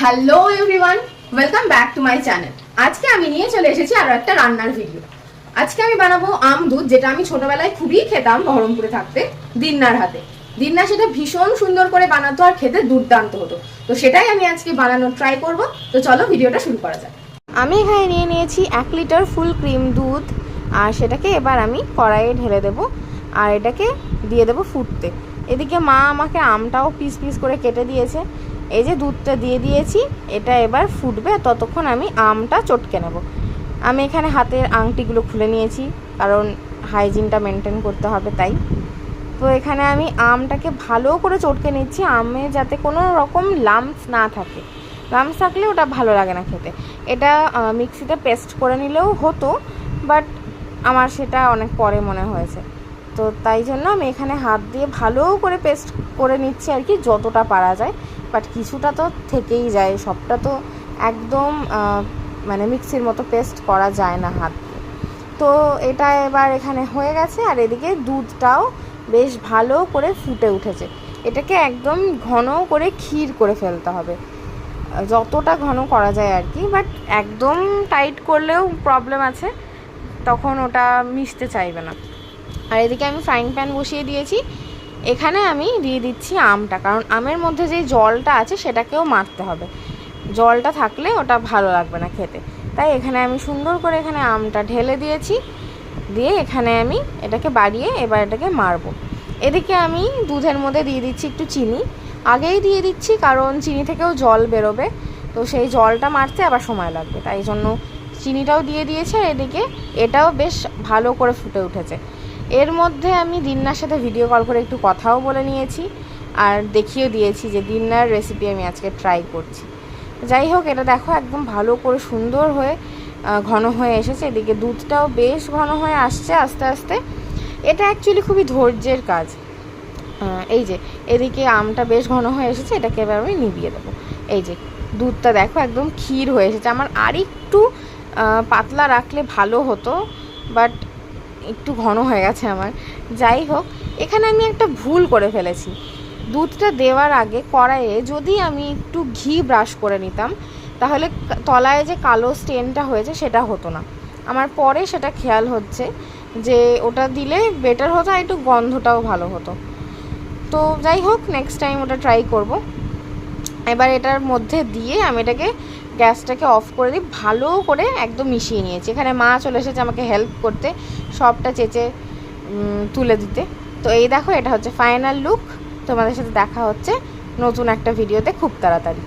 Hello everyone, welcome back to my channel. আজকে আমি নিয়ে চলে এসেছি আরো একটা রান্নার ভিডিও। আজকে আমি বানাবো আম দুধ, যেটা আমি ছোটবেলায় খুবই খেতাম বহরমপুরে থাকতে দিন্নার হাতে। দিন্না সেটা ভীষণ সুন্দর করে বানাতো আর খেতে দুর্দান্ত হতো। তো সেটাই আমি আজকে বানানোর ট্রাই করব। তো চলো ভিডিওটা শুরু করা যাক। আমি এখানে নিয়ে নিয়েছি 1 লিটার ফুল ক্রিম দুধ, আর সেটাকে এবার আমি কড়াইয়ে ঢেলে দেব আর এটাকে দিয়ে দেব ফুটতে। এদিকে মা আমাকে আমটাও পিস পিস করে কেটে দিয়েছে। এই যে দুধটা দিয়ে দিয়েছি, এটা এবার ফুটবে, ততক্ষণ আমি আমটা চটকে নেব। আমি এখানে হাতের আংটিগুলো খুলে নিয়েছি, কারণ হাইজিনটা মেনটেন করতে হবে তাই। তো এখানে আমি আমটাকে ভালো করে চটকে নিচ্ছি, আমে যাতে কোনো রকম লাম্পস না থাকে। লাম্পস থাকলে ওটা ভালো লাগে না খেতে। এটা মিক্সিতে পেস্ট করে নিলেও হতো, বাট আমার সেটা অনেক পরে মনে হয়েছে। তো তাই জন্য আমি এখানে হাত দিয়ে ভালো করে পেস্ট করে নিচ্ছি আর কি, যতটা পারা যায়। বাট কিছুটা তো থেকেই যায়, সবটা তো একদম মানে মিক্সির মতো পেস্ট করা যায় না হাত দিয়ে। তো এটা এবার এখানে হয়ে গেছে, আর এদিকে দুধটাও বেশ ভালো করে ফুটে উঠেছে। এটাকে একদম ঘন করে ক্ষীর করে ফেলতে হবে, যতটা ঘন করা যায় আর কি। বাট একদম টাইট করলেও প্রবলেম আছে, তখন ওটা মিশতে চাইবে না। আর এদিকে আমি ফ্রাইং প্যান বসিয়ে দিয়েছি। এখানে আমি দিয়ে দিচ্ছি আমটা, কারণ আমের মধ্যে যে জলটা আছে সেটাকেও মারতে হবে। জলটা থাকলে ওটা ভালো লাগবে না খেতে। তাই এখানে আমি সুন্দর করে এখানে আমটা ঢেলে দিয়েছি, দিয়ে এখানে আমি এটাকে বাড়িয়ে এবার এটাকে মারবো। এদিকে আমি দুধের মধ্যে দিয়ে দিচ্ছি একটু চিনি। আগেই দিয়ে দিচ্ছি কারণ চিনি থেকেও জল বেরোবে, তো সেই জলটা মারতে আবার সময় লাগবে, তাই জন্য চিনিটাও দিয়ে দিয়েছে। আর এদিকে এটাও বেশ ভালো করে ফুটে উঠেছে। এর মধ্যে আমি দিন্নার সাথে ভিডিও কল করে একটু কথাও বলে নিয়েছি, আর দেখিয়ে দিয়েছি যে দিন্নার রেসিপি আমি আজকে ট্রাই করছি। যাই হোক, এটা দেখো একদম ভালো করে সুন্দর হয়ে ঘন হয়ে এসেছে। এদিকে দুধটাও বেশ ঘন হয়ে আসছে আস্তে আস্তে। এটা অ্যাকচুয়ালি খুবই ধৈর্যের কাজ। এই যে এদিকে আমটা বেশ ঘন হয়ে এসেছে, এটাকে এবার আমি নিভিয়ে দেবো। এই যে দুধটা দেখো একদম ক্ষীর হয়ে এসেছে। আমার আর একটু পাতলা রাখলে ভালো হতো, বাট একটু ঘন হয়ে গেছে আমার। যাই হোক, এখানে আমি একটা ভুল করে ফেলেছি। দুধটা দেওয়ার আগে কড়াইয়ে যদি আমি একটু ঘি ব্রাশ করে নিতাম, তাহলে তলায় যে কালো স্টেনটা হয়েছে সেটা হতো না। আমার পরে সেটা খেয়াল হচ্ছে যে ওটা দিলে বেটার হতো, আর একটু গন্ধটাও ভালো হতো। তো যাই হোক, নেক্সট টাইম ওটা ট্রাই করব। এবার এটার মধ্যে দিয়ে আমি এটাকে গ্যাসটাকে অফ করে দিই, ভালো করে একদম মিশিয়ে নিয়েছি। এখানে মা চলে এসেছে আমাকে হেল্প করতে, সবটা চেঁচে তুলে দিতে। তো এই দেখো, এটা হচ্ছে ফাইনাল লুক। তোমাদের সাথে দেখা হচ্ছে নতুন একটা ভিডিওতে খুব তাড়াতাড়ি।